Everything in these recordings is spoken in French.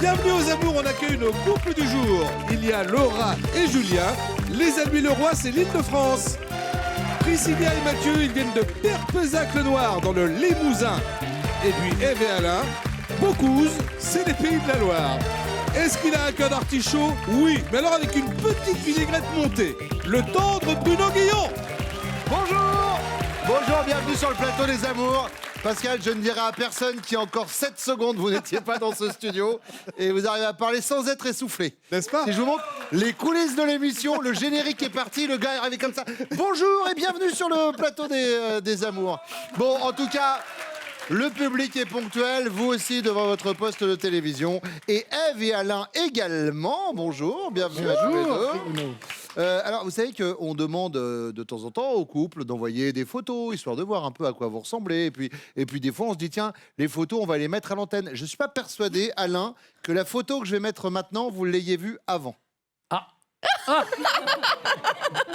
Bienvenue aux amours, on accueille nos couples du jour. Il y a Laura et Julien. Les amis Leroy, c'est l'Île-de-France. Priscilla et Mathieu, ils viennent de Perpezac-le-Noir, dans le Limousin. Et puis Ève et Alain, Beaucouze, c'est les Pays de la Loire. Est-ce qu'il a un cœur d'artichaut? Oui, mais alors avec une petite vinaigrette montée. Le tendre Bruno Guillon. Bonjour. Bonjour, bienvenue sur le plateau des amours. Pascal, je ne dirai à personne qu'il y a encore 7 secondes, vous n'étiez pas dans ce studio et vous arrivez à parler sans être essoufflé. N'est-ce pas? Si je vous montre les coulisses de l'émission, le générique est parti, le gars est arrivé comme ça. Bonjour et bienvenue sur le plateau des amours. Bon, en tout cas, le public est ponctuel, vous aussi devant votre poste de télévision. Et Ève et Alain également. Bonjour, bienvenue à tous les deux. Alors, vous savez qu'on demande de temps en temps aux couples d'envoyer des photos, histoire de voir un peu à quoi vous ressemblez. Et puis des fois, on se dit, tiens, les photos, on va les mettre à l'antenne. Je ne suis pas persuadé, Alain, que la photo que je vais mettre maintenant, vous l'ayez vue avant.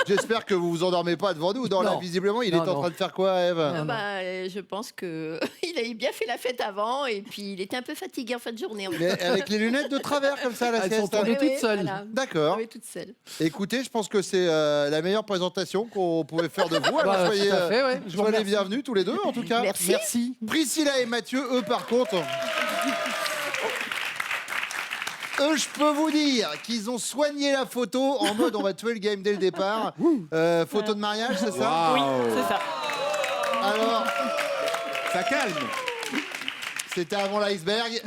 J'espère que vous vous endormez pas devant nous. Là, visiblement, il est en train de faire quoi, Ève? Je pense qu'il a bien fait la fête avant et puis il était un peu fatigué en fin de journée. Mais avec les lunettes de travers comme ça, la Elles sont sieste. tombées toutes seules. Voilà. D'accord. Elle est toute seule. Écoutez, je pense que c'est la meilleure présentation qu'on pouvait faire de vous. Alors, soyez, tout à fait, ouais. Je vous soyez remercie. bienvenus tous les deux, en tout cas. Merci. Priscilla et Mathieu, eux, par contre... Eux, je peux vous dire qu'ils ont soigné la photo en mode on va tuer le game dès le départ. Photo de mariage, c'est ça? Oui, c'est ça. Alors, Ça calme. c'était avant l'iceberg.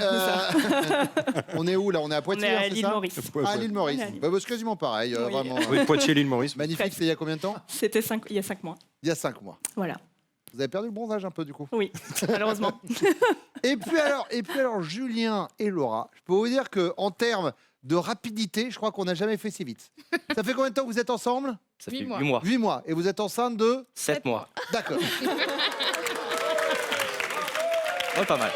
On est où là? On est à On Poitiers, est à hein, c'est l'île ça? Maurice. À l'île Maurice. On est à l'île. Bah, c'est quasiment pareil, Oui. vraiment. Oui, Poitiers, l'île Maurice. Magnifique, c'est il y a combien de temps? C'était il y a 5 mois. Il y a 5 mois. Voilà. Vous avez perdu le bronzage un peu du coup. Oui, malheureusement. Et puis alors, Julien et Laura, je peux vous dire qu'en termes de rapidité, je crois qu'on n'a jamais fait si vite. Ça fait combien de temps que vous êtes ensemble? Ça fait 8 8 mois. mois. 8 mois. Et vous êtes enceinte de? 7 mois. D'accord. Ouais, pas mal.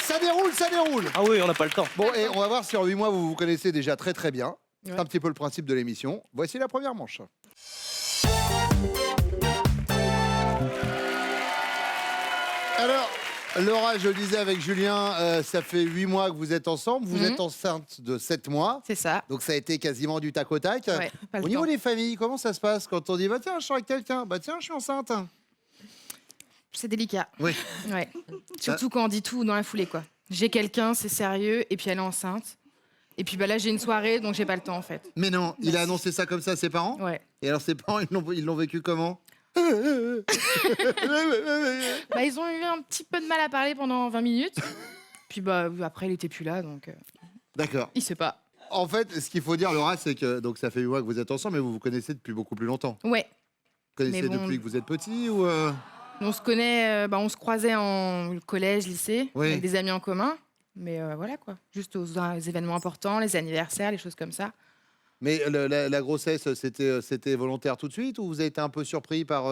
Ça déroule, ça déroule. Ah oui, on n'a pas le temps. Bon, et on va voir si en 8 mois vous vous connaissez déjà très très bien. C'est Ouais. un petit peu le principe de l'émission. Voici la première manche. Alors, Laura, je le disais avec Julien, ça fait 8 mois que vous êtes ensemble. Vous êtes enceinte de 7 mois. C'est ça. Donc ça a été quasiment du tac au tac. Ouais, pas le Au niveau temps. des familles, comment ça se passe quand on dit bah tiens, je suis avec quelqu'un, bah tiens, je suis enceinte. C'est délicat. Oui. Ouais. Surtout quand on dit tout dans la foulée, quoi. J'ai quelqu'un, c'est sérieux, et puis elle est enceinte. Et puis là, j'ai une soirée, donc j'ai pas le temps, en fait. Mais non, il a annoncé ça comme ça à ses parents. Ouais. Et alors ses parents, ils l'ont vécu comment? Ils ont eu un petit peu de mal à parler pendant 20 minutes. Puis après, il était plus là, donc D'accord. il sait pas. En fait, ce qu'il faut dire, Laura, c'est que donc ça fait 8 mois que vous êtes ensemble, mais vous vous connaissez depuis beaucoup plus longtemps. Ouais. Vous connaissez Mais bon. depuis que vous êtes petit ou On se connaît, on se croisait en collège, lycée, Oui. avec des amis en commun. Mais voilà, quoi. Juste aux événements importants, les anniversaires, les choses comme ça. Mais la grossesse, c'était volontaire tout de suite ou vous avez été un peu surpris par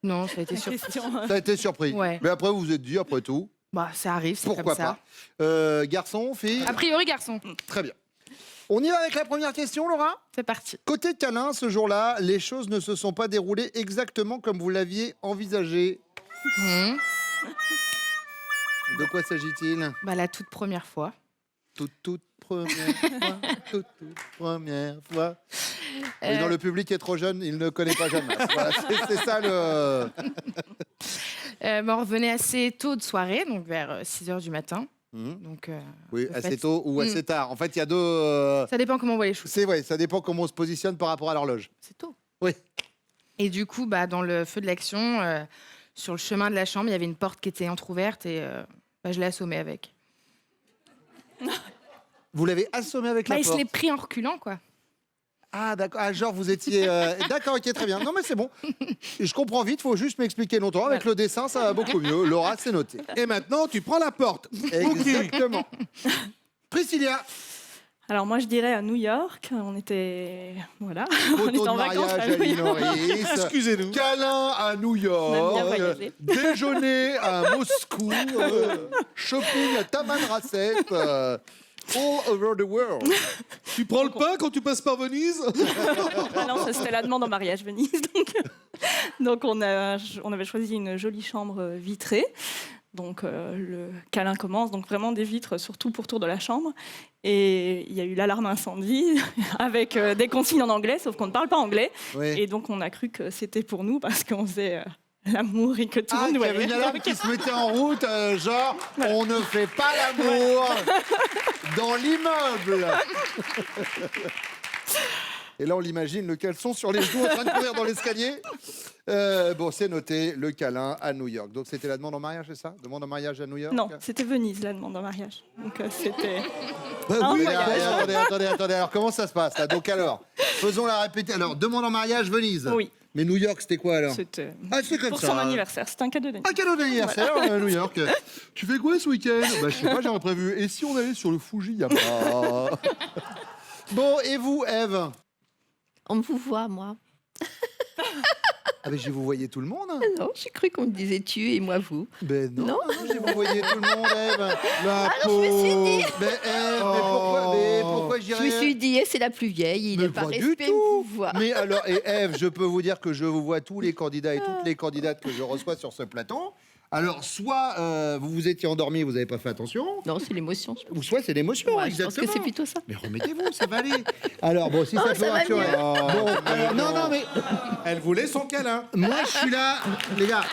Non, ça a été sur... Question. Ça a été surpris. Ouais. Mais après, vous vous êtes dit, après tout, Bah, ça arrive, c'est comme pourquoi ça. pas. Garçon, fille, A priori, garçon. très bien. On y va avec la première question, Laura. C'est parti. Côté câlin, ce jour-là, les choses ne se sont pas déroulées exactement comme vous l'aviez envisagé. Mhm. De quoi s'agit-il? Bah, la toute première fois. Toute première fois, toute première fois. Oui, dans le public est trop jeune, il ne connaît pas Jeanne Masse. Voilà, c'est ça le... On revenait assez tôt de soirée, donc vers 6h du matin. Mhm. Donc, Oui, en assez fait, tôt ou assez tard. En fait, il y a deux... ça dépend comment on voit les choses. C'est vrai, ça dépend comment on se positionne par rapport à l'horloge. C'est tôt. Oui. Et du coup, dans le feu de l'action, sur le chemin de la chambre, il y avait une porte qui était entrouverte et je l'ai assommé avec. Vous l'avez assommé avec la Je porte. l'ai pris en reculant, quoi. Ah, d'accord. Ah, genre, vous étiez... D'accord, ok, très bien. Non, mais c'est bon. Je comprends vite, faut juste m'expliquer longtemps. Avec le dessin, ça va beaucoup mieux. Laura, c'est noté. Et maintenant, tu prends la porte. Exactement. Priscilla, Alors moi, je dirais à New York. On était... Voilà. on photo était de en vacances mariage à à New l'île York. Maurice, Excusez-nous. câlin à New On a bien York, voyagé. déjeuner à Moscou, shopping à Tamanrasset, all over the world. Tu prends le pain quand tu passes par Venise? Ah non, ça c'était la demande en mariage Venise. Donc on avait choisi une jolie chambre vitrée. Donc le câlin commence, donc vraiment des vitres sur tout pourtour de la chambre. Et il y a eu l'alarme incendie avec des consignes en anglais, sauf qu'on ne parle pas anglais. Oui. Et donc on a cru que c'était pour nous parce qu'on faisait l'amour et que tout le Ah, monde qu'il y avait une alarme qui se mettait en route, genre, on ne fait pas l'amour dans l'immeuble. Et là, on l'imagine, le caleçon sur les genoux en train de courir dans l'escalier. Bon, c'est noté, le câlin à New York. Donc, c'était la demande en mariage, c'est ça? Demande en mariage à New York? Non, c'était Venise, la demande en mariage. Donc c'était... Oui, mais voyage. attendez. Alors, comment ça se passe là? Donc, alors, faisons la répétition. Alors, demande en mariage, Venise. Oui. Mais New York, c'était quoi alors? C'était Ah, c'est comme pour ça. son anniversaire, c'était un cadeau d'anniversaire. Un cadeau d'anniversaire à New York. Tu fais quoi ce week-end? Bah, je sais pas, j'aurais prévu. Et si on allait sur le Fuji Yama? Bon, et vous, Ève? On vous voit, moi. Ah, mais je vous voyais tout le monde. Non, j'ai cru qu'on me disait tu et moi vous. Ben non, Non. je vous voyais tout le monde, Ève. La Alors, je me suis dit. Mais Ève, mais pourquoi je Je dirais me suis dit, c'est la plus vieille, il Mais n'est pas pas du respect, tout. vous voit. Mais alors, et Ève, je peux vous dire que je vous vois tous les candidats et toutes les candidates que je reçois sur ce plateau. Alors, soit vous vous étiez endormi, vous n'avez pas fait attention, Non, c'est l'émotion. ou soit c'est l'émotion, Ouais, je pense exactement. que c'est plutôt ça. Mais remettez-vous, ça va aller. Alors, bon, si ça peut ça va rassurer. mieux. Bon, alors, non, mais Elle voulait son câlin. moi, je suis là, les gars.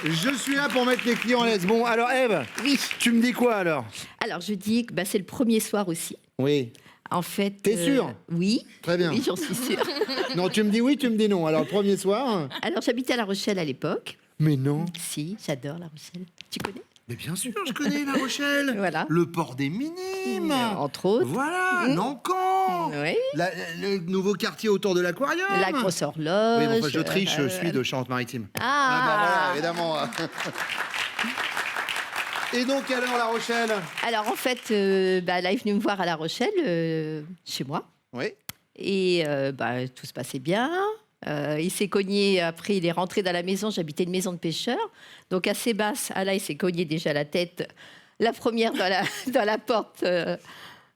Je suis là pour mettre les clients à l'aise. Bon, alors, Ève, Oui. tu me dis quoi, alors? Alors, je dis que bah, c'est le premier soir aussi. Oui. En fait. T'es sûre? Oui. Très bien. Oui, j'en suis sûre. Non, tu me dis oui, tu me dis non. Alors, le premier soir... Alors, j'habitais à La Rochelle à l'époque. Mais non. Si, j'adore La Rochelle. Tu connais? Mais bien sûr, je connais La Rochelle. Voilà. Le port des Minimes. Entre autres. Voilà, Nancan. Oui. Le nouveau quartier autour de l'aquarium. La grosse horloge. Oui, bon, enfin, je triche, je suis de Charente-Maritime. Ah, bah voilà, évidemment. Et donc, alors, La Rochelle? Alors, en fait, bah, là, il est venu me voir à La Rochelle, chez moi. Oui. Et bah, tout se passait bien. Il s'est cogné, après il est rentré dans la maison, j'habitais une maison de pêcheurs, donc assez basse. Ah là, il s'est cogné déjà la tête, la première dans la porte.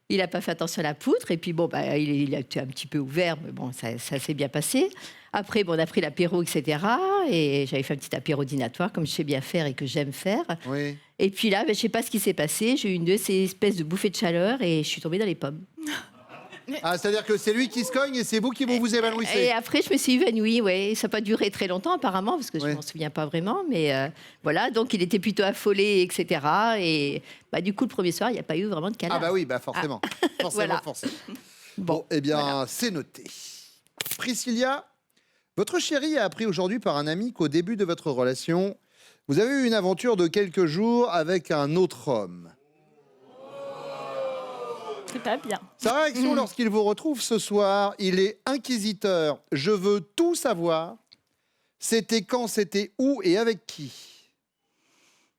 Il n'a pas fait attention à la poutre, et puis bon, bah, il a été un petit peu ouvert, mais bon, ça s'est bien passé. Après, bon, on a pris l'apéro, etc. Et j'avais fait un petit apéro dînatoire, comme je sais bien faire et que j'aime faire. Oui. Et puis là, bah, je ne sais pas ce qui s'est passé, j'ai eu une de ces espèces de bouffées de chaleur, et je suis tombée dans les pommes. Ah, c'est-à-dire que c'est lui qui se cogne et c'est vous qui vous évanouissez. Et après, je me suis évanouie, ouais. Ça n'a pas duré très longtemps, apparemment, parce que je Ouais. ne m'en souviens pas vraiment. Mais voilà, donc il était plutôt affolé, etc. Et bah, du coup, le premier soir, il n'y a pas eu vraiment de câlin. Ah bah oui, bah forcément. Forcément, Voilà. forcément. Bon, eh bien, c'est noté. Priscilla, votre chérie a appris aujourd'hui par un ami qu'au début de votre relation, vous avez eu une aventure de quelques jours avec un autre homme. C'est pas bien. Sa réaction lorsqu'il vous retrouve ce soir, il est inquisiteur. Je veux tout savoir. C'était quand, c'était où et avec qui?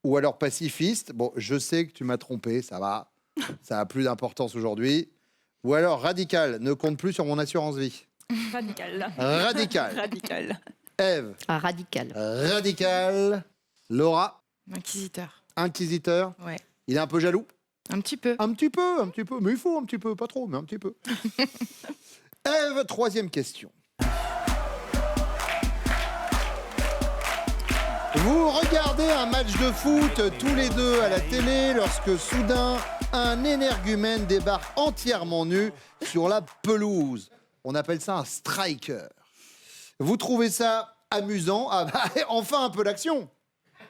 Ou alors pacifiste. Bon, je sais que tu m'as trompé, ça va. Ça a plus d'importance aujourd'hui. Ou alors radical. Ne compte plus sur mon assurance vie. Radical. Radical. Radical. Ève. Ah, radical. Radical. Laura. Inquisiteur. Inquisiteur. Ouais. Il est un peu jaloux. Un petit peu. Un petit peu. Mais il faut un petit peu. Pas trop, mais un petit peu. Ève, troisième question. Vous regardez un match de foot tous les deux à la télé lorsque soudain un énergumène débarque entièrement nu sur la pelouse. On appelle ça un striker. Vous trouvez ça amusant? Ah bah, enfin un peu d'action.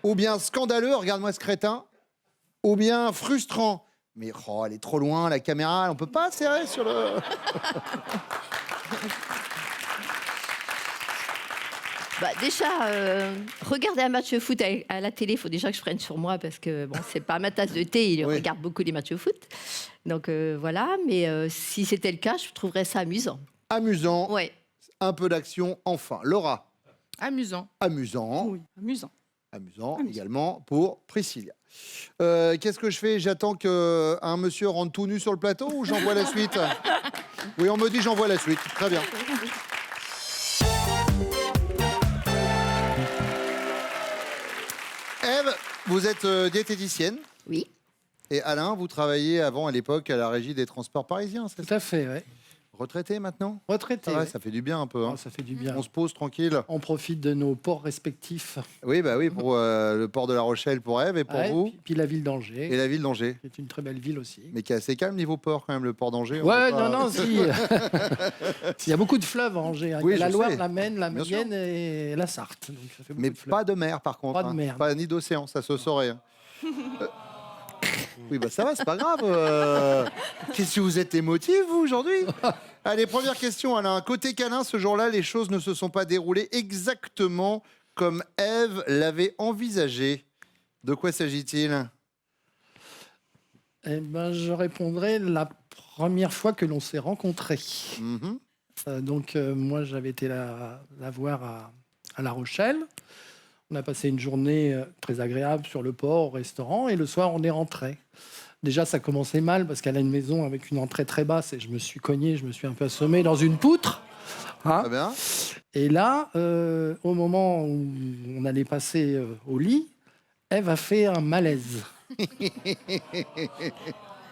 Ou bien scandaleux, regarde-moi ce crétin. Ou bien frustrant. Mais oh, elle est trop loin, la caméra, on peut pas serrer sur le... Bah, déjà, regarder un match de foot à la télé, il faut déjà que je prenne sur moi parce que bon, c'est pas ma tasse de thé. Il Oui. regarde beaucoup les matchs de foot. Donc voilà, mais si c'était le cas, je trouverais ça amusant. Amusant, Ouais. un peu d'action, enfin. Laura, Amusant. amusant. Oui, amusant. Amusant également pour Priscilla. Qu'est-ce que je fais? J'attends qu'un monsieur rentre tout nu sur le plateau ou j'envoie la suite? Oui, on me dit j'envoie la suite. Très bien. Ève, vous êtes diététicienne Oui. et Alain, vous travaillez avant à l'époque à la régie des transports parisiens, c'est Tout ça? à fait, oui. retraité maintenant? Retraité. Ah ouais, ouais. ça fait du bien un peu. Hein. Ah, ça fait du bien. On se pose tranquille. On profite de nos ports respectifs. Oui, bah oui, pour le port de La Rochelle pour Ève et pour Ouais, vous. puis la ville d'Angers, Et la ville d'Angers. qui est une très belle ville aussi. Mais qui est assez calme niveau port quand même, le port d'Angers. on Ouais, peut pas- non, si. Il y a beaucoup de fleuves à Angers. Hein. Oui, Il y a la je Loire, sais. la Maine, la Bien sûr. Mayenne et la Sarthe. Donc, ça fait beaucoup Mais de fleuves. pas de mer par contre. Pas de mer. Pas ni d'océan, ça se saurait. Hein. Oui, bah ça va, c'est pas grave. Qu'est-ce que vous êtes émotif, vous, aujourd'hui? Allez, première question, Alain. Côté câlin, ce jour-là, les choses ne se sont pas déroulées exactement comme Ève l'avait envisagé. De quoi s'agit-il? Eh ben, je répondrai la première fois que l'on s'est rencontrés. Mhm. Moi, j'avais été la voir à La Rochelle. On a passé une journée très agréable sur le port, au restaurant, et le soir, on est rentré. Déjà, ça commençait mal parce qu'elle a une maison avec une entrée très basse et je me suis cogné, je me suis un peu assommé dans une poutre. Hein. Très bien. Et là, au moment où on allait passer au lit, Ève a fait un malaise.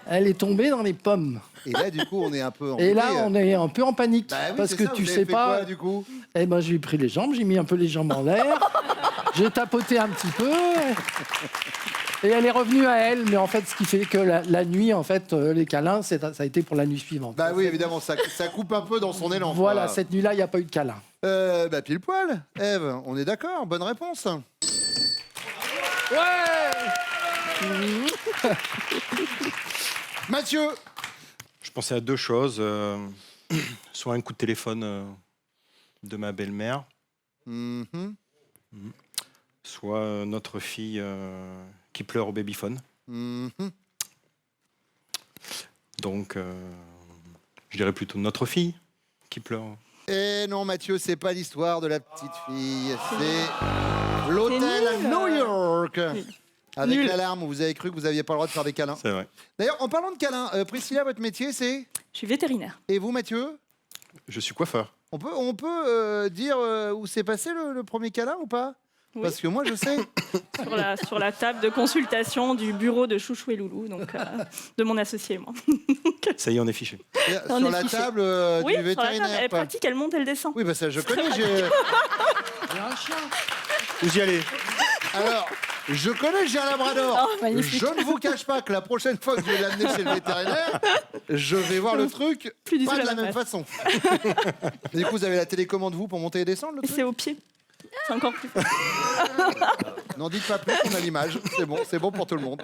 Elle est tombée dans les pommes. Et là, du coup, on est un peu en Et là, on est un peu en panique. Bah oui, parce c'est que ça, tu vous avez sais fait pas. quoi, du coup? Eh ben, j'ai pris les jambes, j'ai mis un peu les jambes en l'air. J'ai tapoté un petit peu. Et elle est revenue à elle. Mais en fait, ce qui fait que la nuit, en fait, les câlins, ça a été pour la nuit suivante. Bah oui, évidemment, ça coupe un peu dans son élan. Voilà, quoi. cette nuit-là, il n'y a pas eu de câlin. Bah pile poil, Ève, on est d'accord, bonne réponse. Mathieu, Je pensais à deux choses. Soit un coup de téléphone de ma belle-mère, Mhm, soit notre fille qui pleure au babyphone. mhm. Donc, je dirais plutôt notre fille qui pleure. Et non, Mathieu, c'est pas l'histoire de la petite fille, c'est l'hôtel à nul. New York. Oui. Avec Nul. l'alarme où vous avez cru que vous n'aviez pas le droit de faire des câlins. C'est vrai. D'ailleurs, en parlant de câlins, Priscilla, votre métier, c'est... Je suis vétérinaire. Et vous, Mathieu? Je suis coiffeur. On peut dire où s'est passé le premier câlin ou pas? Oui. Parce que moi, je sais. Sur la table de consultation du bureau de Chouchou et Loulou, donc de mon associé et moi. Ça y est, on est fiché. On Sur est la fiché. table Oui, du sur la table, vétérinaire. elle quoi. pratique, elle monte, elle descend. Oui, bah ça, je connais. Il y a un chien. Vous y allez. Alors, je connais, j'ai un labrador. Oh, magnifique. Je ne vous cache pas que la prochaine fois que je vais l'amener chez le vétérinaire, je vais voir le truc Plus du pas tout de la la même même façon. Du coup, vous avez la télécommande, vous, pour monter et descendre, le Et truc? c'est au pied. C'est encore plus fort. N'en dites pas plus, on a l'image. C'est bon pour tout le monde.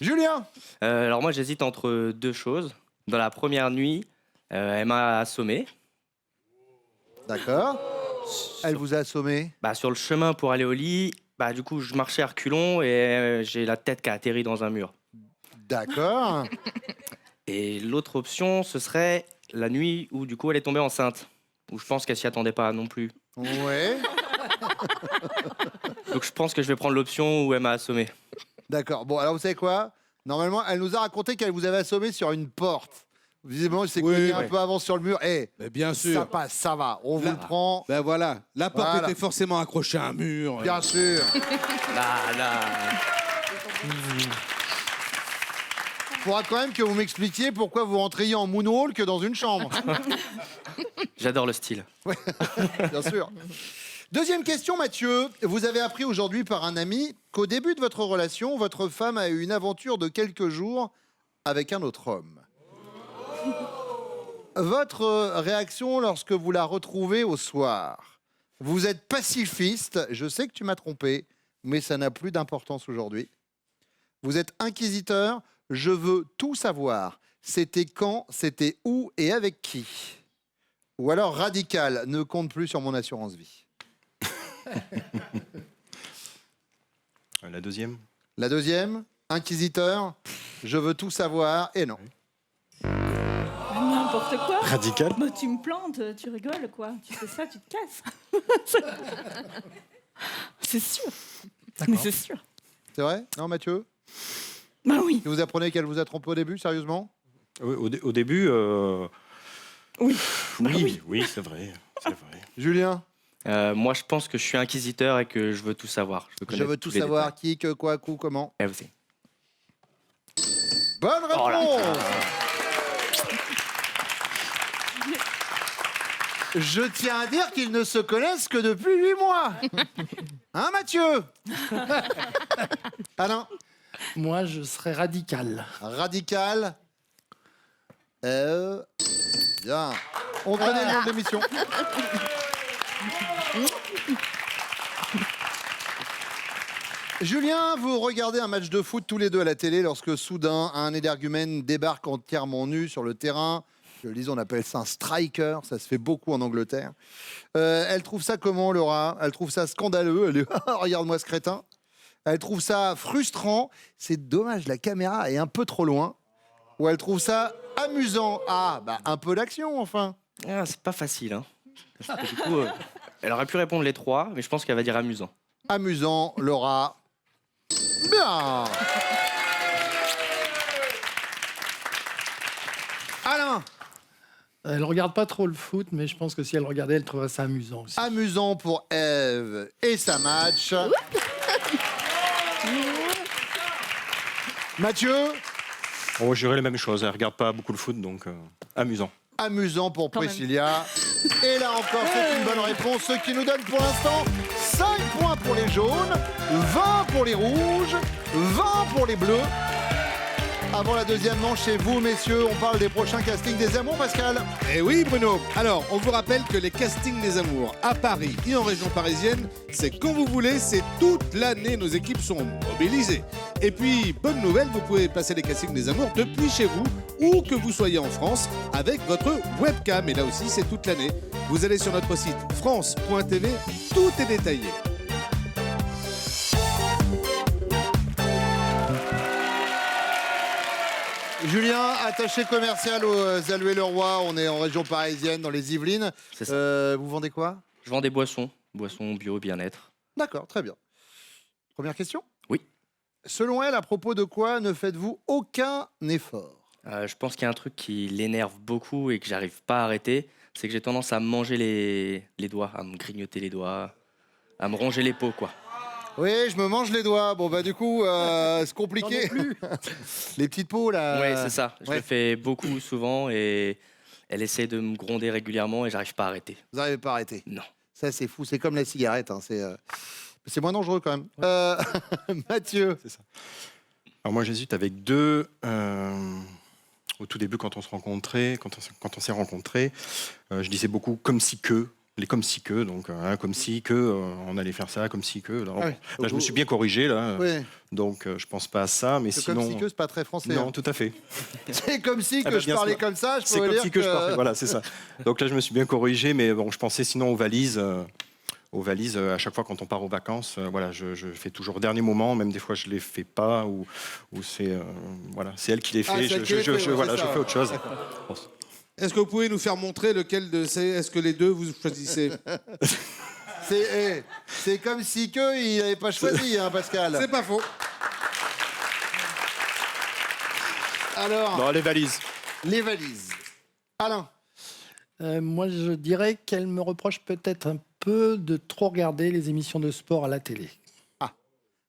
Julien, Alors moi j'hésite entre deux choses. Dans la première nuit, elle m'a assommé. d'accord. Elle vous a assommé. Sur le chemin pour aller au lit, du coup je marchais à reculons et j'ai la tête qui a atterri dans un mur. D'accord. Et l'autre option, ce serait la nuit où du coup elle est tombée enceinte. Où je pense qu'elle s'y attendait pas non plus. Ouais. Donc je pense que je vais prendre l'option où elle m'a assommé. D'accord. Bon, alors vous savez quoi? Normalement, elle nous a raconté qu'elle vous avait assommé sur une porte. Visiblement, il s'est Oui, cogné un ouais. peu avant sur le mur. Eh, Mais bien ça sûr. passe, ça va. On vous Là. le prend. Ben voilà, la porte Voilà. était forcément accrochée à un mur. Bien sûr. Là. Faudra quand même que vous m'expliquiez pourquoi vous rentriez en moonwalk dans une chambre. J'adore le style. Bien sûr. Deuxième question, Mathieu. Vous avez appris aujourd'hui par un ami qu'au début de votre relation, votre femme a eu une aventure de quelques jours avec un autre homme. Votre réaction lorsque vous la retrouvez au soir? Vous êtes pacifiste. Je sais que tu m'as trompé, mais ça n'a plus d'importance aujourd'hui. Vous êtes inquisiteur. Je veux tout savoir. C'était quand, c'était où et avec qui? Ou alors radical, ne compte plus sur mon assurance vie. La deuxième. La deuxième, inquisiteur, je veux tout savoir et non. N'importe quoi. Radical. Bah, tu me plantes, tu rigoles, quoi. Tu fais ça, tu te casses. C'est sûr. Mais c'est sûr. C'est vrai? Non, Mathieu? Bah oui. Vous apprenez qu'elle vous a trompé au début, sérieusement? Au début. Oui. Bah Oui, c'est vrai. C'est vrai. Julien? Moi je pense que je suis inquisiteur et que je veux tout savoir. Je connaître veux tout tous les savoir, détails. qui, que, quoi, coup, comment. Eh, vous savez. Bonne réponse! Je tiens à dire qu'ils ne se connaissent que depuis 8 mois. Hein, Mathieu? Alain? Moi, je serais radical. Radical. Bien. On connaît le nom de l'émission. Julien, vous regardez un match de foot tous les deux à la télé lorsque soudain un énergumène débarque entièrement nu sur le terrain. Je le dis, on appelle ça un striker, ça se fait beaucoup en Angleterre. Elle trouve ça comment, Laura? Elle trouve ça scandaleux. Elle dit, regarde-moi ce crétin. Elle trouve ça frustrant. C'est dommage, la caméra est un peu trop loin. Ou elle trouve ça amusant. Ah, bah un peu d'action, enfin. Ah, c'est pas facile, hein. Parce que du coup, elle aurait pu répondre les trois, mais je pense qu'elle va dire amusant. Amusant, Laura. Bien. Alain. Elle regarde pas trop le foot, mais je pense que si elle regardait, elle trouverait ça amusant aussi. Amusant pour Ève et sa match. Mathieu. Bon, je dirais la même chose. Elle regarde pas beaucoup le foot, donc amusant. Amusant pour Quand même. Priscilla. Et là encore, c'est une bonne réponse, ce qui nous donne pour l'instant 5 points pour les jaunes, 20 pour les rouges, 20 pour les bleus. Avant la deuxième manche, chez vous, messieurs, on parle des prochains castings des amours, Pascal. Eh oui, Bruno. Alors, on vous rappelle que les castings des amours à Paris et en région parisienne, c'est quand vous voulez, c'est toute l'année. Nos équipes sont mobilisées. Et puis, bonne nouvelle, vous pouvez passer les castings des amours depuis chez vous, où que vous soyez en France, avec votre webcam. Et là aussi, c'est toute l'année. Vous allez sur notre site france.tv, tout est détaillé. Julien, attaché commercial aux Alloué-le-Roi, on est en région parisienne, dans les Yvelines. C'est ça. Vous vendez quoi? Je vends des boissons bio, bien-être. D'accord, très bien. Première question? Oui. Selon elle, à propos de quoi ne faites-vous aucun effort? Je pense qu'il y a un truc qui l'énerve beaucoup et que j'arrive pas à arrêter, c'est que j'ai tendance à me manger les doigts, à me grignoter les doigts, à me ronger les peaux, quoi. Oui, je me mange les doigts. Bon, bah du coup, c'est compliqué. Les petites peaux, là. Ouais, c'est ça. Je ouais. le fais beaucoup, souvent, et elle essaie de me gronder régulièrement et j'arrive pas à arrêter. Vous n'arrivez pas à arrêter? Non. Ça, c'est fou. C'est comme la cigarette. Hein. C'est moins dangereux, quand même. Mathieu. C'est ça. Alors moi, j'hésite avec deux. Au tout début, quand on s'est rencontrés, je disais beaucoup comme si que. Les comme si que, donc comme si que on allait faire ça, comme si que. Alors, Ah oui. là, je me suis bien corrigé là, Oui. donc je pense pas à ça, mais C'est sinon. comme si que, c'est pas très français. Non, hein. tout à fait. C'est comme si que Ah bah, je bien parlais sûr. comme ça. Je C'est pourrais comme dire si que je parlais. Voilà, c'est ça. Donc là, je me suis bien corrigé, mais bon, je pensais sinon aux valises. À chaque fois quand on part aux vacances, voilà, je fais toujours au dernier moment, même des fois je les fais pas ou c'est voilà, c'est elle qui les fait. Ah, c'est elle qui les fait, ouais, voilà, c'est je ça, fais autre chose. Est-ce que vous pouvez nous faire montrer lequel de ces... Est-ce que les deux, vous choisissez? C'est comme si que il n'avait pas choisi, hein, Pascal. C'est pas faux. Alors, Non, les valises. les valises. Alain. Moi, je dirais qu'elle me reproche peut-être un peu de trop regarder les émissions de sport à la télé.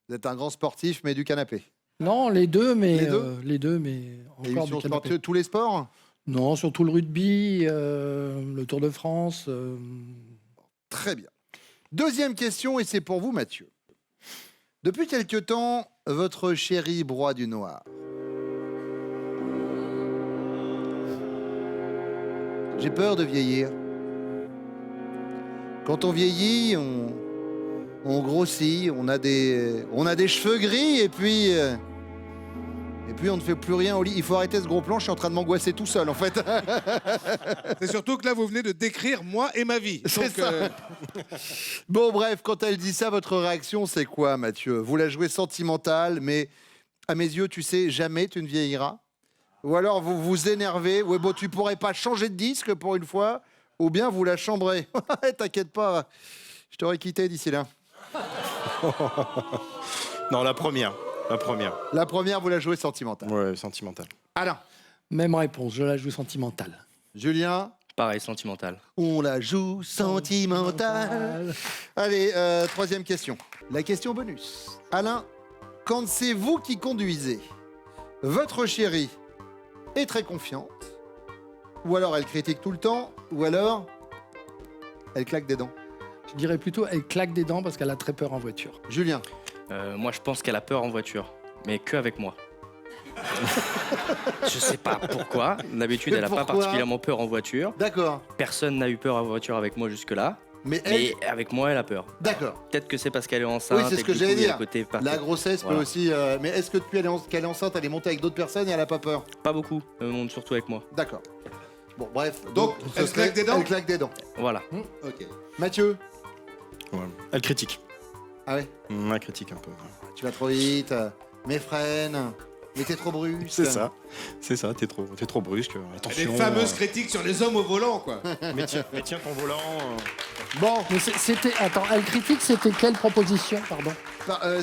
Vous êtes un grand sportif, mais du canapé. Non, les deux, mais Les deux mais encore Émission du canapé. sportive, tous les sports? Non, surtout le rugby, le Tour de France. Très bien. Deuxième question, et c'est pour vous, Mathieu. Depuis quelque temps, votre chéri broie du noir. J'ai peur de vieillir. Quand on vieillit, on grossit, on a des cheveux gris et puis on ne fait plus rien au lit. Il faut arrêter ce gros plan, je suis en train de m'angoisser tout seul en fait. C'est surtout que là, vous venez de décrire moi et ma vie. C'est Donc, ça. Bon bref, quand elle dit ça, votre réaction c'est quoi, Mathieu? Vous la jouez sentimentale, mais à mes yeux, tu sais, jamais tu ne vieilliras. Ou alors vous vous énervez, ouais bon, tu pourrais pas changer de disque pour une fois, ou bien vous la chambrez. T'inquiète pas, je t'aurais quitté d'ici là. Non, la première. La première, vous la jouez sentimentale. Ouais, sentimentale. Alain. Même réponse, je la joue sentimentale. Julien. Pareil, sentimental. On la joue sentimentale. Allez, troisième question. La question bonus. Alain, quand c'est vous qui conduisez, votre chérie est très confiante, ou alors elle critique tout le temps, ou alors Elle claque des dents. Je dirais plutôt elle claque des dents parce qu'elle a très peur en voiture. Julien. Moi, je pense qu'elle a peur en voiture, mais que avec moi. Je sais pas pourquoi. D'habitude, Mais elle a pas pourquoi particulièrement peur en voiture. D'accord. Personne n'a eu peur en voiture avec moi jusque-là. Mais elle. Mais avec moi, elle a peur. D'accord. Peut-être que c'est parce qu'elle est enceinte. Oui, c'est ce et que du j'allais coup, il y a dire. le côté La grossesse Voilà. peut aussi. Mais est-ce que depuis qu'elle est enceinte, elle est montée avec d'autres personnes et elle a pas peur? Pas beaucoup. Elle monte surtout avec moi. D'accord. Bon, bref. Donc, ce elle serait- claque des dents Elle claque des dents. Voilà. Ok. Mathieu. Ouais. Elle critique. Ah ouais. Elle critique un peu. Tu vas trop vite. Mais freine. Mais t'es trop brusque. C'est ça. C'est ça, t'es trop brusque. Attention. Les fameuses critiques sur les hommes au volant, quoi. Mais tiens ton volant. Bon, Mais c'était. Attends, elle critique, c'était quelle proposition, pardon?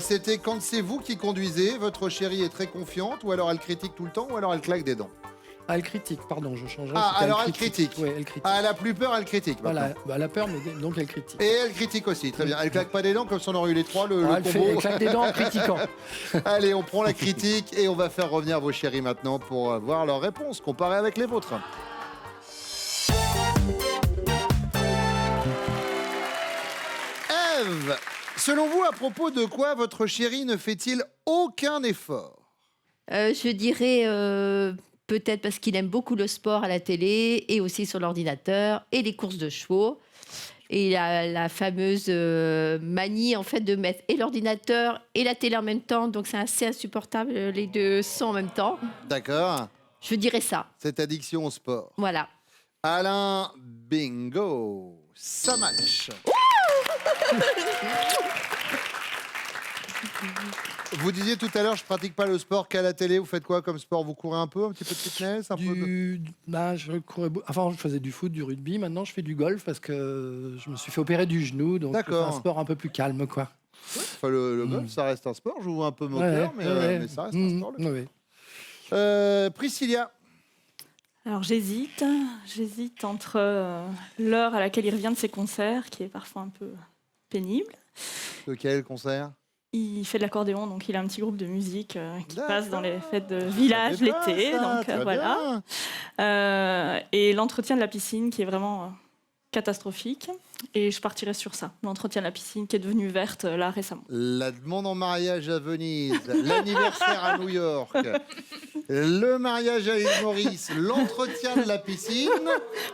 c'était quand c'est vous qui conduisez, votre chérie est très confiante, ou alors elle critique tout le temps, ou alors elle claque des dents. Ah, elle critique, pardon, je changerai. Ah, c'était alors elle critique. Oui, elle critique. Ah, elle a plus peur, elle critique. Voilà, maintenant. bah, elle a peur, mais donc elle critique. Et elle critique aussi, très bien. Elle claque pas des dents comme si on aurait eu les trois, le Ah, elle combo. claque des dents en critiquant. Allez, on prend la critique et on va faire revenir vos chéris maintenant pour voir leurs réponses comparées avec les vôtres. Ève, selon vous, à propos de quoi votre chéri ne fait-il aucun effort? Je dirais peut-être parce qu'il aime beaucoup le sport à la télé et aussi sur l'ordinateur et les courses de chevaux. Et la fameuse manie en fait de mettre et l'ordinateur et la télé en même temps. Donc c'est assez insupportable, les deux sont en même temps. D'accord. Je dirais ça. Cette addiction au sport. Voilà. Alain, bingo. Ça match. Vous disiez tout à l'heure, je pratique pas le sport qu'à la télé. Vous faites quoi comme sport? Vous courez un peu, un petit peu de fitness, un peu de... Bah, enfin, je faisais du foot, du rugby. Maintenant, je fais du golf parce que je me suis fait opérer du genou. Donc, c'est D'accord. un sport un peu plus calme, quoi. Enfin, le golf, ça reste un sport. Je vous vois un peu moqueur, mais ça reste un sport. Priscilla. Alors j'hésite entre l'heure à laquelle il revient de ses concerts, qui est parfois un peu pénible. Lequel concert? Il fait de l'accordéon, donc il a un petit groupe de musique qui D'accord. passe dans les fêtes de village Ça fait pas, l'été. ça, Donc très voilà. bien. Et l'entretien de la piscine qui est vraiment catastrophique. Et je partirai sur ça. L'entretien de la piscine qui est devenue verte là récemment. La demande en mariage à Venise, l'anniversaire à New York, le mariage à l'île Maurice, l'entretien de la piscine.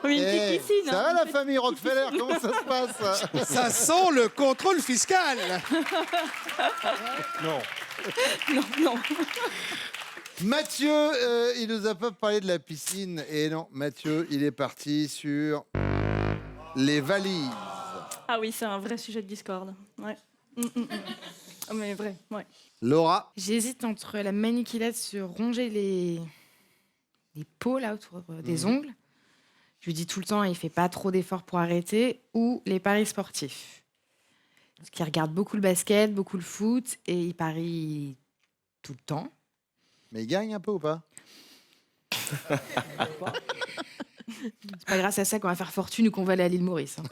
Oui, une Eh, petite piscine. ça hein, va une la petite famille Rockefeller? Comment ça se passe? Ça sent le contrôle fiscal. Non. Non, non. Mathieu, il nous a pas parlé de la piscine. Et non, Mathieu, il est parti sur les valises. Ah oui, c'est un vrai sujet de discorde. Ouais. Ah, mais vrai, ouais. Laura. J'hésite entre la manie qu'il a de se ronger les peaux là autour des ongles. Je lui dis tout le temps, il fait pas trop d'efforts pour arrêter. Ou les paris sportifs. Parce qu'il regarde beaucoup le basket, beaucoup le foot et il parie tout le temps. Mais il gagne un peu ou pas? C'est pas grâce à ça qu'on va faire fortune ou qu'on va aller à l'île Maurice. Hein.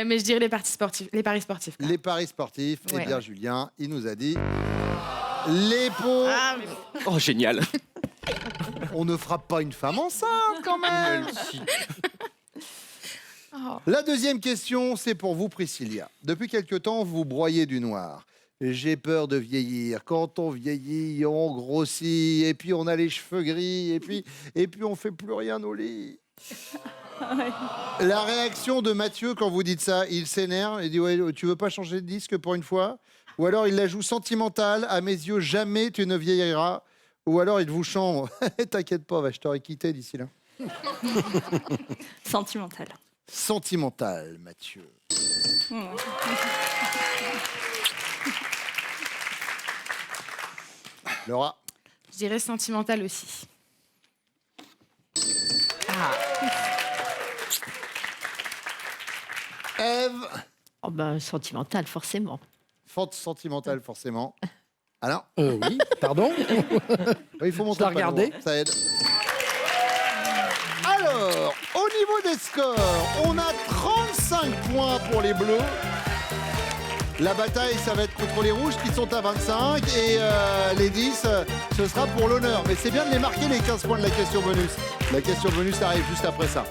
Mais je dirais les paris sportifs. Quand même. Les paris sportifs. Eh Ouais. bien, Julien, il nous a dit les pots. Ah, mais... Oh, génial. On ne frappe pas une femme enceinte quand même. Oh. La deuxième question, c'est pour vous, Priscilla. Depuis quelque temps, vous broyez du noir. J'ai peur de vieillir. Quand on vieillit, on grossit, et puis on a les cheveux gris, et puis on fait plus rien au lit. La réaction de Mathieu quand vous dites ça, il s'énerve, il dit ouais, tu veux pas changer de disque pour une fois? Ou alors il la joue sentimentale, à mes yeux jamais tu ne vieilliras. Ou alors il vous chante, t'inquiète pas, je t'aurais quitté d'ici là. Sentimental. Sentimental, Mathieu. Laura. Je dirais sentimental aussi. Ève. Oh ben, sentimental, forcément. Forte sentimentale, forcément. Alors, Oui, pardon. il faut monter l'ai le panneau, regardé. hein, ça aide. Alors, au niveau des scores, on a 35 points pour les Bleus. La bataille, ça va être contre les Rouges qui sont à 25 et les 10, ce sera pour l'honneur. Mais c'est bien de les marquer, les 15 points de la question bonus. La question bonus arrive juste après ça.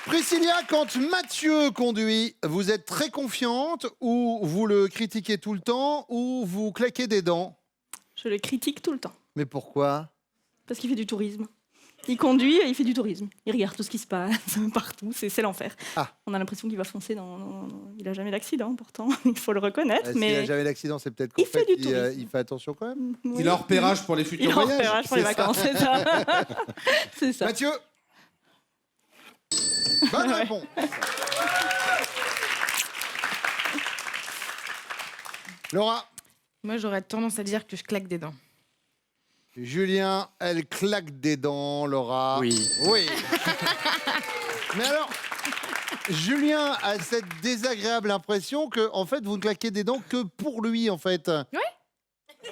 Priscilla, quand Mathieu conduit, vous êtes très confiante ou vous le critiquez tout le temps ou vous claquez des dents? Je le critique tout le temps. Mais pourquoi? Parce qu'il fait du tourisme. Il conduit et il fait du tourisme. Il regarde tout ce qui se passe partout. C'est l'enfer. Ah. On a l'impression qu'il va foncer Il n'a jamais d'accident, pourtant. Il faut le reconnaître. S'il n'a jamais d'accident, c'est peut-être qu'en Il fait du tourisme. il fait attention quand même. Oui. Il est en repérage pour les futurs Il est en voyages. repérage pour les c'est ça. vacances, c'est ça. C'est ça. Mathieu. Bonne Ouais. réponse. Laura. Moi, j'aurais tendance à dire que je claque des dents. Julien, elle claque des dents, Laura. Oui. Oui. Mais alors, Julien a cette désagréable impression que, en fait, vous ne claquez des dents que pour lui, en fait. Oui.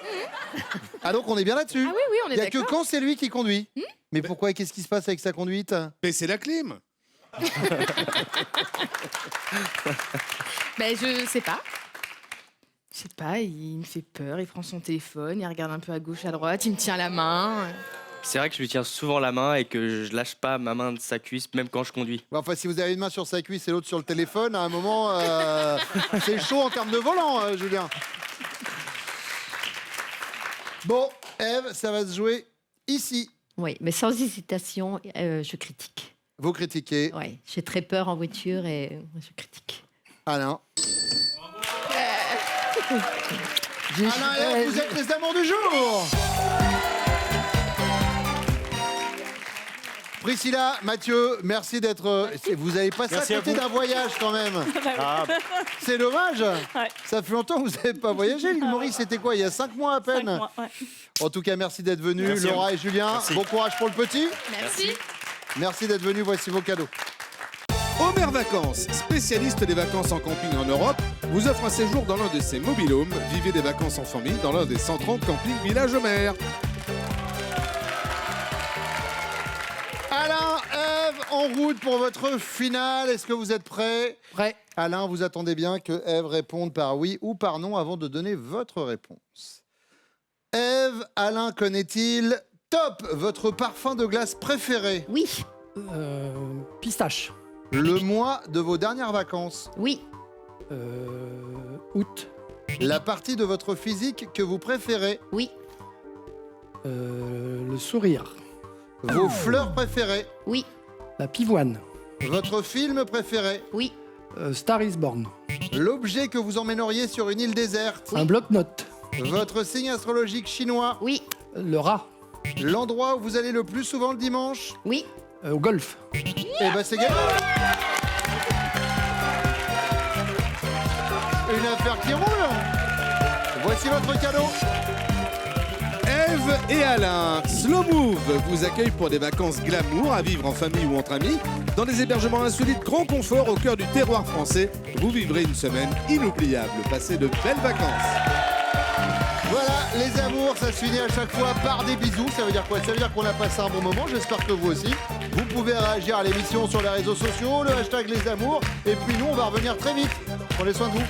Ah, donc on est bien là-dessus. Ah oui, oui, on Il est n'y a que d'accord. quand c'est lui qui conduit. Mais pourquoi? Qu'est-ce qui se passe avec sa conduite? Baissez la clim. Ben, je sais pas. Je sais pas, il me fait peur, il prend son téléphone, il regarde un peu à gauche, à droite, il me tient la main. C'est vrai que je lui tiens souvent la main et que je lâche pas ma main de sa cuisse, même quand je conduis. Bon, enfin, si vous avez une main sur sa cuisse et l'autre sur le téléphone, à un moment, c'est chaud en termes de volant, Julien. Bon, Ève, ça va se jouer ici. Oui, mais sans hésitation, je critique. Vous critiquez. Ouais, j'ai très peur en voiture et je critique. Alain. Alain et Ève, vous êtes les amours du jour. Priscilla, Mathieu, merci d'être... Vous avez passé Merci à à côté vous. d'un voyage quand même. Ah, C'est dommage. Ouais. Ça fait longtemps que vous n'avez pas voyagé. L'île Maurice, c'était quoi? Il y a 5 mois à 5 peine. mois, ouais. En tout cas, merci d'être venus, Merci à Laura et Julien. Merci. Bon courage pour le petit. Merci. Merci d'être venus. Voici vos cadeaux. Homer Vacances, spécialiste des vacances en camping en Europe, vous offre un séjour dans l'un de ses mobil-homes. Vivez des vacances en famille dans l'un des 130 campings Village Homer. Alain, Ève, en route pour votre finale. Est-ce que vous êtes prêts? Prêt. Alain, vous attendez bien que Ève réponde par oui ou par non avant de donner votre réponse. Ève, Alain connaît-il top votre parfum de glace préféré? Oui, Pistache. Le mois de vos dernières vacances? oui, Août. La partie de votre physique que vous préférez? oui, Le sourire. Vos fleurs préférées? oui, La pivoine. Votre film préféré? oui, Star is Born. L'objet que vous emmèneriez sur une île déserte? Un bloc-notes. Votre signe astrologique chinois? oui, Le rat. L'endroit où vous allez le plus souvent le dimanche? oui. Au golf. Eh ben c'est gagné. Une affaire qui roule. Voici votre cadeau. Ève et Alain, Slow Move vous accueille pour des vacances glamour à vivre en famille ou entre amis. Dans des hébergements insolites grand confort au cœur du terroir français, vous vivrez une semaine inoubliable. Passez de belles vacances. Voilà, les amours, ça se finit à chaque fois par des bisous. Ça veut dire quoi? Ça veut dire qu'on a passé un bon moment. J'espère que vous aussi. Vous pouvez réagir à l'émission sur les réseaux sociaux, le hashtag les amours. Et puis nous, on va revenir très vite. Prenez soin de vous.